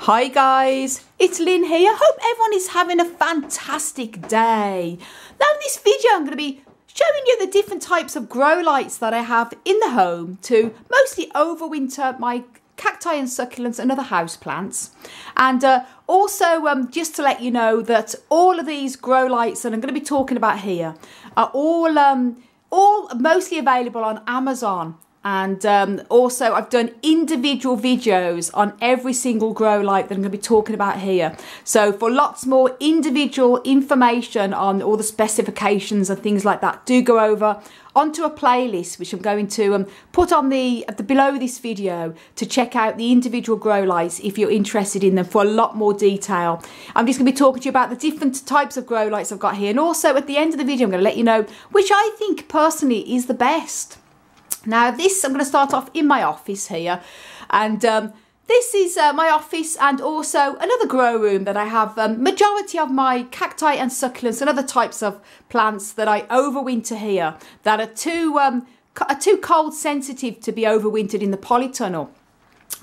Hi guys, it's Lynn here. Hope everyone is having a fantastic day. Now in this video I'm going to be showing you the different types of grow lights that I have in the home to mostly overwinter my cacti and succulents and other houseplants. And also just to let you know that all of these grow lights that I'm going to be talking about here are all mostly available on Amazon. And also I've done individual videos on every single grow light that I'm going to be talking about here. So for lots more individual information on all the specifications and things like that, do go over onto a playlist which I'm going to put on below this video to check out the individual grow lights if you're interested in them for a lot more detail. I'm just going to be talking to you about the different types of grow lights I've got here, and also at the end of the video I'm going to let you know which I think personally is the best. Now this, I'm going to start off in my office here, and this is my office and also another grow room that I have majority of my cacti and succulents and other types of plants that I overwinter here that are too cold sensitive to be overwintered in the polytunnel.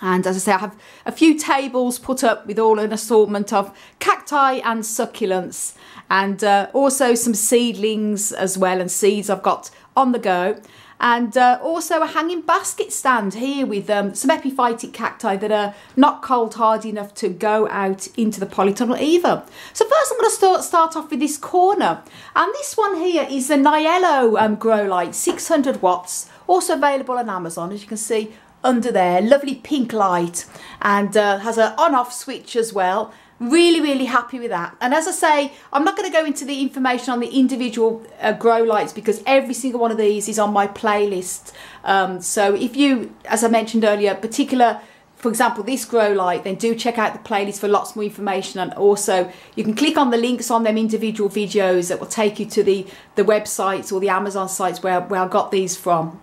And as I say, I have a few tables put up with all an assortment of cacti and succulents, and also some seedlings as well, and seeds I've got on the go. And also a hanging basket stand here with some epiphytic cacti that are not cold hardy enough to go out into the polytunnel either. So first I'm going to start off with this corner, and this one here is the Niello grow light, 600 watts, also available on Amazon, as you can see under there. Lovely pink light, and has an on-off switch as well. Really happy with that. And as I say, I'm not going to go into the information on the individual grow lights because every single one of these is on my playlist. So if you, as I mentioned earlier, for example, this grow light, then do check out the playlist for lots more information. And also you can click on the links on them individual videos that will take you to the websites or the Amazon sites where I got these from.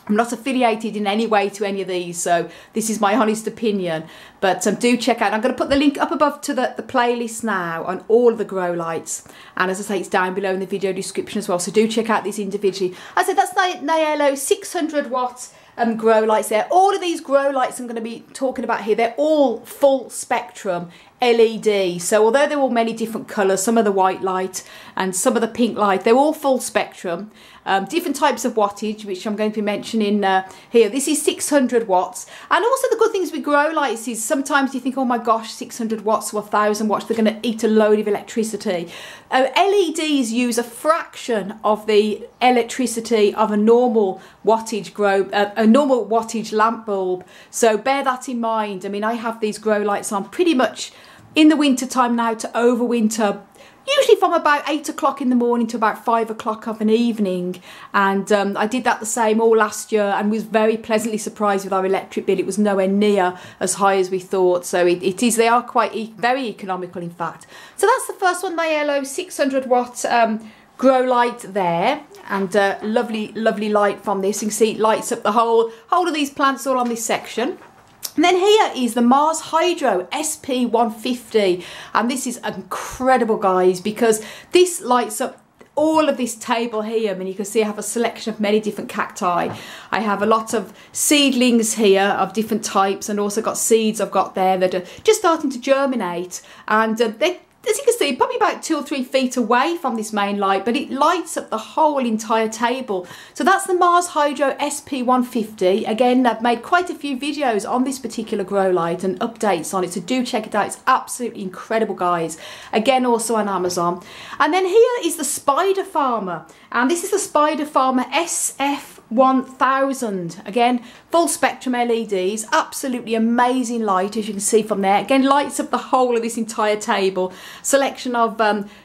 I'm not affiliated in any way to any of these, so this is my honest opinion. But do check out. I'm going to put the link up above to the playlist now on all of the grow lights. And as I say, it's down below in the video description as well. So do check out these individually. As I said, that's Niello 600 watt grow lights there. All of these grow lights I'm going to be talking about here, they're all full spectrum LED. So although they're all many different colours, some of the white light and some of the pink light, they're all full spectrum. Different types of wattage, which I'm going to be mentioning here. This is 600 watts. And also the good things with grow lights is sometimes you think, oh my gosh, 600 watts or 1,000 watts, they're going to eat a load of electricity. LEDs use a fraction of the electricity of a normal wattage lamp bulb. So bear that in mind. I mean, I have these grow lights on pretty much in the winter time now to overwinter, usually from about 8 o'clock in the morning to about 5 o'clock of an evening. And I did that the same all last year and was very pleasantly surprised with our electric bill. It was nowhere near as high as we thought. So they are quite very economical, in fact. So that's the first one, Niello 600 watt grow light there. And lovely light from this. You can see it lights up the whole of these plants all on this section. And then here is the Mars Hydro SP150, and this is incredible, guys, because this lights up all of this table here. I mean, you can see I have a selection of many different cacti. I have a lot of seedlings here of different types, and also got seeds I've got there that are just starting to germinate, and they, as you can see, probably about 2 or 3 feet away from this main light, but it lights up the whole entire table. So that's the Mars Hydro SP150. Again, I've made quite a few videos on this particular grow light and updates on it, so do check it out. It's absolutely incredible, guys. Again, also on Amazon. And then here is the Spider Farmer, and this is the Spider Farmer SF1000. Again, full spectrum LEDs, absolutely amazing light, as you can see from there. Again, lights up the whole of this entire table. Selection of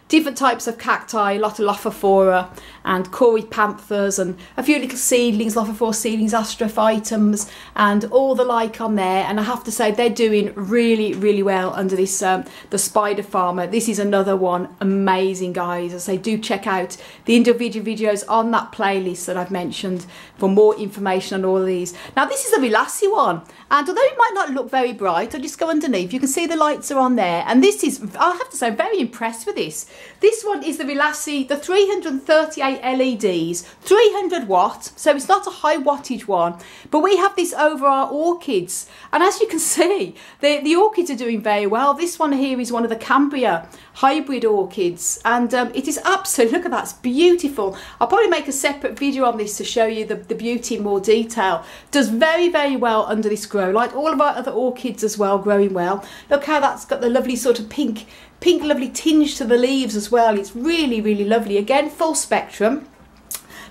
different types of cacti, a lot of Lophophora and Corypanthus, and a few little seedlings, Lophophora seedlings, astrophytums, and all the like on there. And I have to say, they're doing really well under this the Spider Farmer. This is another one, amazing, guys. As I say, do check out the individual videos on that playlist that I've mentioned for more information on all of these. Now this is a Vilassi one, and although it might not look very bright, I'll just go underneath. You can see the lights are on there, and this is, I have to say, I'm very impressed with this. This one is the Relassi, the 338 LEDs, 300 watt, so it's not a high wattage one, but we have this over our orchids, and as you can see, the orchids are doing very well. This one here is one of the Cambria hybrid orchids, and it is absolutely, look at that, it's beautiful. I'll probably make a separate video on this to show you the beauty in more detail. Does very, very well under this grow light. All of our other orchids as well growing well. Look how that's got the lovely sort of pink lovely tinge to the leaves as well. It's really, really lovely. Again, full spectrum.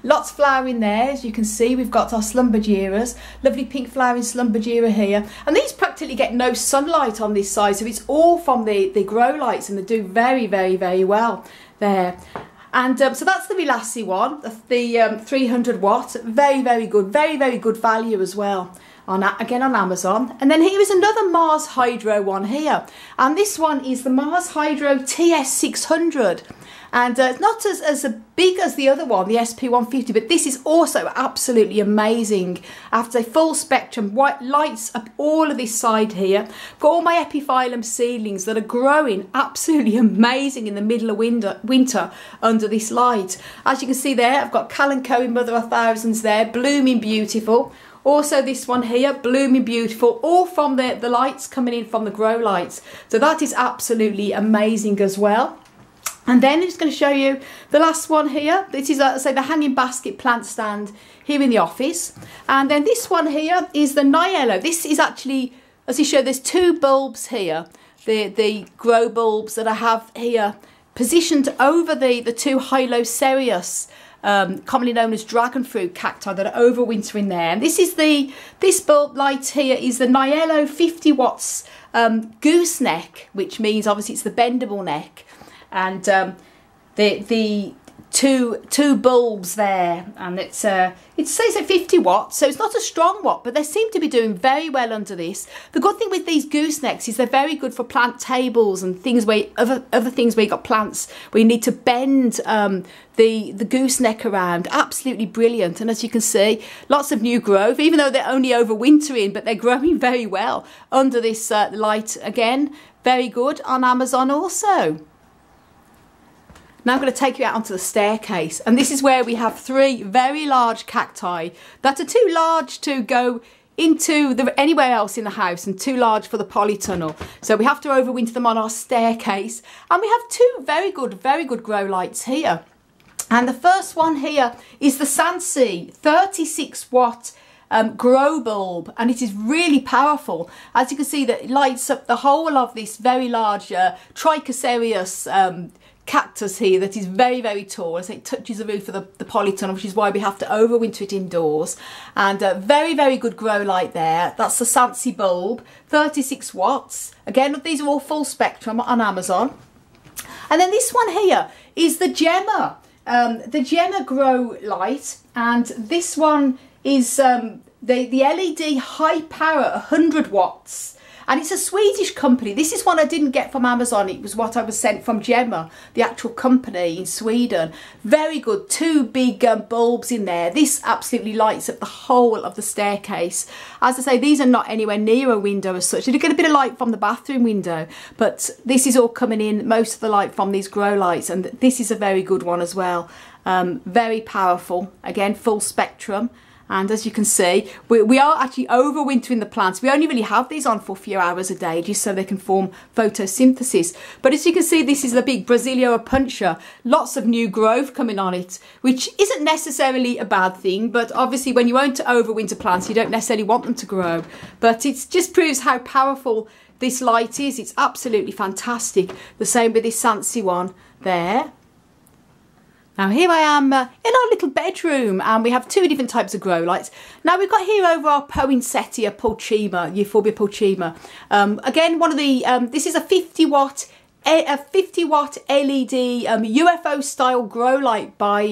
Lots of flowering there, as you can see. We've got our Slumbergeras, lovely pink flowering Slumbergera here. And these practically get no sunlight on this side, so it's all from the grow lights, and they do very, very, very well there. And so that's the Relassi one, the 300 watt, very, very good value as well. Again on Amazon. And then here is another Mars Hydro one here, and this one is the Mars Hydro TS600, and it's not as big as the other one, the SP150, but this is also absolutely amazing. I have to say, full spectrum, white lights up all of this side here. Got all my epiphyllum seedlings that are growing absolutely amazing in the middle of winter under this light. As you can see there, I've got Kalanchoe Mother of Thousands there, blooming beautiful. Also this one here, blooming beautiful, all from the lights coming in from the grow lights. So that is absolutely amazing as well. And then I'm just going to show you the last one here. This is, say, the hanging basket plant stand here in the office. And then this one here is the Niello. This is actually, as you show, there's two bulbs here. The grow bulbs that I have here positioned over the two Hylocereus, commonly known as dragon fruit cacti, that are overwintering there. And this bulb light here is the Niello 50 watts gooseneck, which means obviously it's the bendable neck, and the two bulbs there, and it says at 50 watts, so it's not a strong watt, but they seem to be doing very well under this. The good thing with these goosenecks is they're very good for plant tables and things where other things where you've got plants where you need to bend the gooseneck around. Absolutely brilliant. And as you can see, lots of new growth, even though they're only overwintering, but they're growing very well under this light. Again, very good on Amazon also. Now I'm going to take you out onto the staircase, and this is where we have three very large cacti that are too large to go into anywhere else in the house and too large for the polytunnel. So we have to overwinter them on our staircase, and we have two very good grow lights here. And the first one here is the SANSI 36 watt grow bulb, and it is really powerful. As you can see, that it lights up the whole of this very large Trichocereus cactus here that is very tall. As it touches the roof of the polytunnel, which is why we have to overwinter it indoors. And very good grow light there. That's the SANSI bulb, 36 watts. Again, these are all full spectrum on Amazon. And then this one here is the GEMMA, grow light, and this one is the LED high power 100 watts. And it's a Swedish company. This is one I didn't get from Amazon. It was what I was sent from GEMMA, the actual company in Sweden. Very good. Two big bulbs in there. This absolutely lights up the whole of the staircase. As I say, these are not anywhere near a window as such. You get a bit of light from the bathroom window, but this is all coming in, most of the light from these grow lights. And this is a very good one as well. Very powerful. Again, full spectrum. And as you can see, we are actually overwintering the plants. We only really have these on for a few hours a day just so they can form photosynthesis. But as you can see, this is the big Brasilia puncher. Lots of new growth coming on it, which isn't necessarily a bad thing. But obviously when you want to overwinter plants, you don't necessarily want them to grow. But it just proves how powerful this light is. It's absolutely fantastic. The same with this SANSI one there. Now here I am in our little bedroom, and we have two different types of grow lights. Now we've got here over our Poinsettia pulchima, Euphorbia pulchima. Again, one of the this is a 50 watt LED U.F.O style grow light by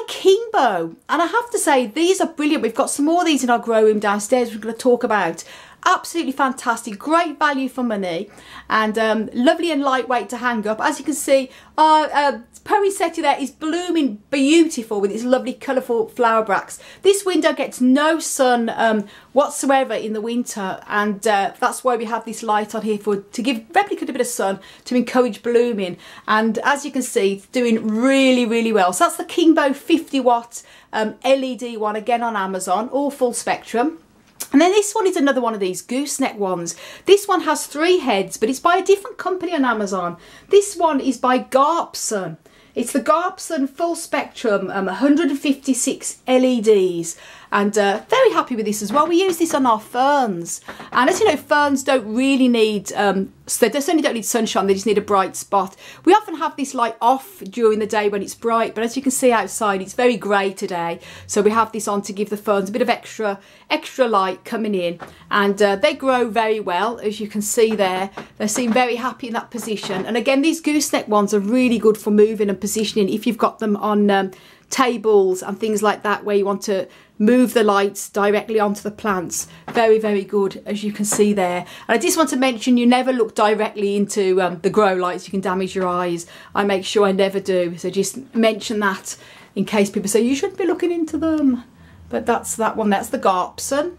Kingbo, and I have to say these are brilliant. We've got some more of these in our grow room downstairs we're going to talk about. Absolutely fantastic, great value for money, and lovely and lightweight to hang up. As you can see, our poinsettia there is blooming beautiful with its lovely colourful flower bracts. This window gets no sun whatsoever in the winter, and that's why we have this light on here to give replicant a bit of sun to encourage blooming. And as you can see, it's doing really, really well. So that's the Kingbo 50 watt LED one, again on Amazon, all full spectrum. And then this one is another one of these gooseneck ones. This one has 3 heads, but it's by a different company on Amazon. This one is by Garpson. It's the Garpson full spectrum 156 LEDs, and very happy with this as well. We use this on our ferns, and as you know, ferns don't really need so they certainly don't need sunshine, they just need a bright spot. We often have this light off during the day when it's bright, but as you can see outside, it's very grey today, so we have this on to give the ferns a bit of extra light coming in, and they grow very well. As you can see there, they seem very happy in that position. And again, these gooseneck ones are really good for moving and positioning if you've got them on tables and things like that where you want to move the lights directly onto the plants. Very, very good, as you can see there. And I just want to mention, you never look directly into the grow lights. You can damage your eyes. I make sure I never do, so just mention that in case people say you shouldn't be looking into them. But that's that one. That's the Garpson.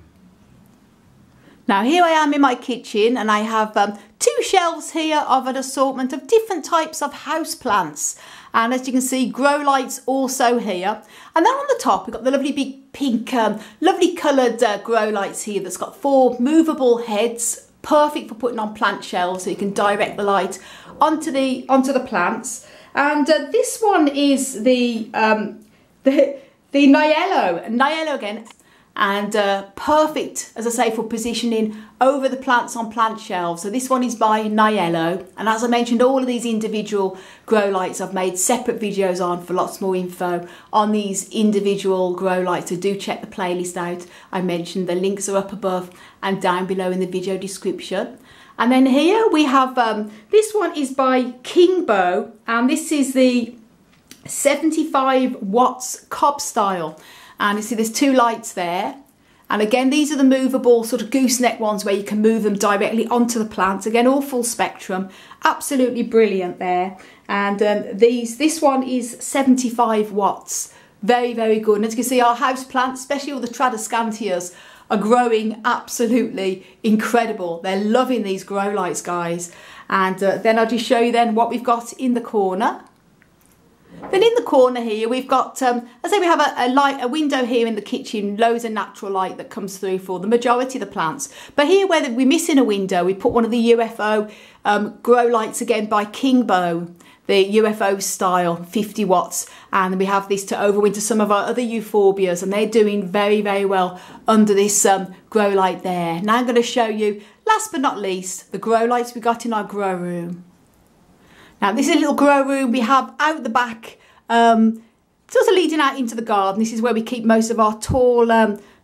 Now here I am in my kitchen, and I have 2 shelves here of an assortment of different types of house plants. And as you can see, grow lights also here. And then on the top, we've got the lovely big pink, lovely coloured grow lights here that's got 4 movable heads, perfect for putting on plant shelves, so you can direct the light onto the plants. And this one is the Niello again. And perfect, as I say, for positioning over the plants on plant shelves. So this one is by Niello, and as I mentioned, all of these individual grow lights I've made separate videos on for lots more info on these individual grow lights, so do check the playlist out. I mentioned the links are up above and down below in the video description. And then here we have this one is by Kingbo, and this is the 75 watts cob style. And you see there's 2 lights there, and again these are the movable sort of gooseneck ones where you can move them directly onto the plants. Again, all full spectrum, absolutely brilliant there. And this one is 75 watts, very, very good. And as you can see, our house plants, especially all the Tradescantias, are growing absolutely incredible. They're loving these grow lights, guys. And then I'll just show you then what we've got in the corner. Then in the corner here, we've got, as I say, we have a window here in the kitchen, loads of natural light that comes through for the majority of the plants. But here where we're missing a window, we put one of the U.F.O grow lights again by Kingbo, the U.F.O style, 50 watts. And we have this to overwinter some of our other euphorbias, and they're doing very, very well under this grow light there. Now I'm going to show you, last but not least, the grow lights we got in our grow room. Now this is a little grow room we have out the back, sort of leading out into the garden. This is where we keep most of our tall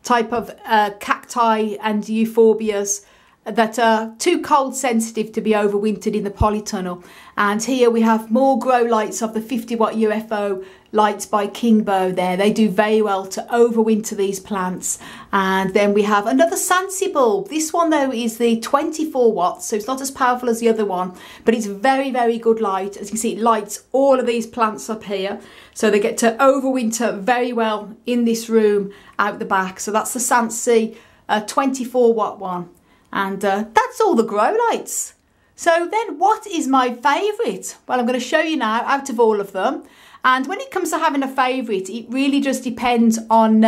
type of cacti and euphorbias that are too cold sensitive to be overwintered in the polytunnel. And here we have more grow lights of the 50 watt U.F.O lights by Kingbo there. They do very well to overwinter these plants. And then we have another SANSI bulb. This one though is the 24 watts, so it's not as powerful as the other one, but it's very, very good light. As you can see, it lights all of these plants up here, so they get to overwinter very well in this room out the back. So that's the SANSI 24 watt one. And that's all the grow lights. So then what is my favourite? Well, I'm going to show you now out of all of them. And when it comes to having a favourite, it really just depends on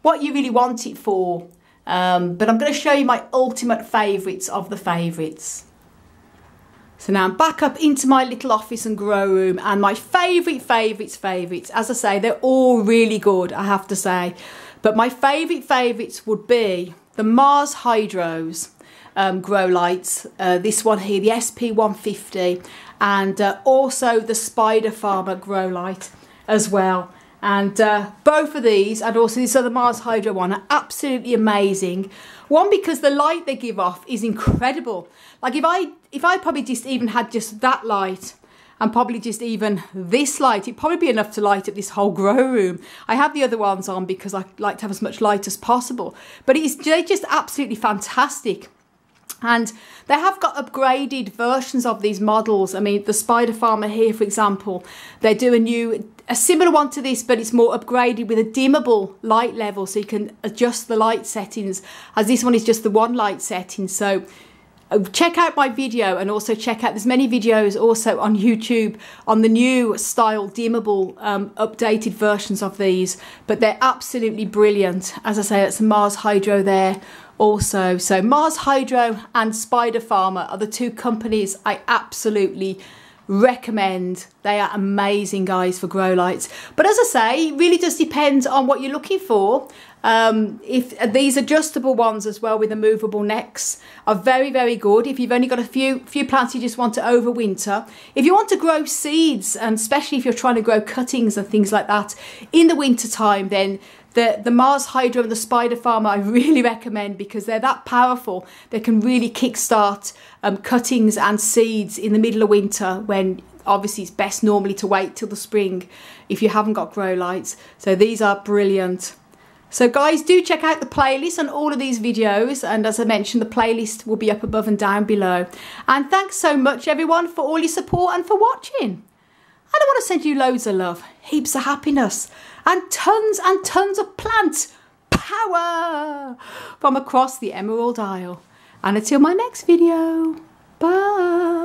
what you really want it for. But I'm going to show you my ultimate favourites of the favourites. So now I'm back up into my little office and grow room, and my favourites, as I say, they're all really good, I have to say. But my favourites would be the Mars Hydros grow lights, this one here, the SP150, and also the Spider Farmer grow light as well. And both of these, and also this other Mars Hydro one, are absolutely amazing. One, because the light they give off is incredible. Like if I probably just even had just that light, and probably just even this light. It'd probably be enough to light up this whole grow room. I have the other ones on because I like to have as much light as possible, but they're just absolutely fantastic. And they have got upgraded versions of these models. I mean, the Spider Farmer here, for example, they do a similar one to this, but it's more upgraded with a dimmable light level, so you can adjust the light settings, as this one is just the one light setting. So check out my video, and also check out, there's many videos also on YouTube on the new style dimmable updated versions of these, but they're absolutely brilliant. As I say, it's a Mars Hydro there also. So Mars Hydro and Spider Farmer are the two companies I absolutely recommend. They are amazing, guys, for grow lights. But as I say, it really does depend on what you're looking for. If these adjustable ones as well with the movable necks are very, very good if you've only got a few plants you just want to overwinter. If you want to grow seeds, and especially if you're trying to grow cuttings and things like that in the winter time, then the Mars Hydro and the Spider Farmer I really recommend, because they're that powerful. They can really kickstart cuttings and seeds in the middle of winter, when obviously it's best normally to wait till the spring if you haven't got grow lights. So these are brilliant. So guys, do check out the playlist on all of these videos, and as I mentioned, the playlist will be up above and down below. And thanks so much everyone for all your support and for watching. And I want to send you loads of love, heaps of happiness, and tons of plant power from across the Emerald Isle. And until my next video, bye.